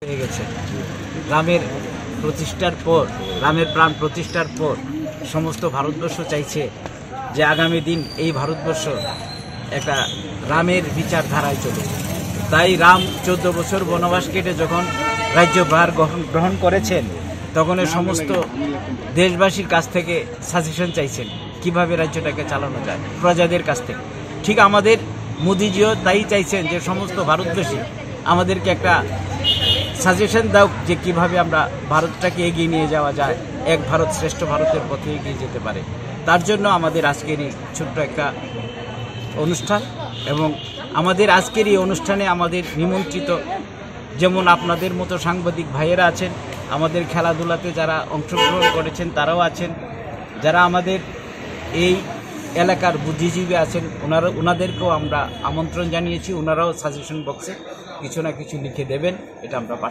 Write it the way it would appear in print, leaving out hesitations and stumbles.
হয়ে গেছে। রামের প্রতিষ্ঠার পর, রামের প্রাণ প্রতিষ্ঠার পর সমস্ত ভারতবর্ষ চাইছে যে আগামী দিন এই ভারতবর্ষ একটা রামের বিচারধারায় চলুক। তাই রাম 14 বছর বনবাস কেটে যখন রাজ্যভার গ্রহণ করেছেন, তখন সমস্ত দেশবাসীর কাছ থেকে সাজেশন চাইছেন কিভাবে রাজ্যটাকে চালানো যায় প্রজাদের কাছ থেকে। ঠিক আমাদের মোদিজিও তাই চাইছেন যে সমস্ত ভারতবাসী আমাদেরকে একটা সাজেশন দাও যে কিভাবে আমরা ভারতটাকে এগিয়ে নিয়ে যাওয়া যায়, এক ভারত শ্রেষ্ঠ ভারতের পথে এগিয়ে যেতে পারে। তার জন্য আমাদের আজকের এই ছোট্ট একটা অনুষ্ঠান, এবং আমাদের আজকের এই অনুষ্ঠানে আমাদের নিমন্ত্রিত যেমন আপনাদের মতো সাংবাদিক ভাইয়েরা আছেন, আমাদের খেলাধুলাতে যারা অংশগ্রহণ করেছেন তারাও আছেন, যারা আমাদের এই এলাকার বুদ্ধিজীবী আছেন ওনাদেরকেও আমরা আমন্ত্রণ জানিয়েছি। ওনারাও সাজেশন বক্সে কিছু না কিছু লিখে দেবেন, এটা আমরা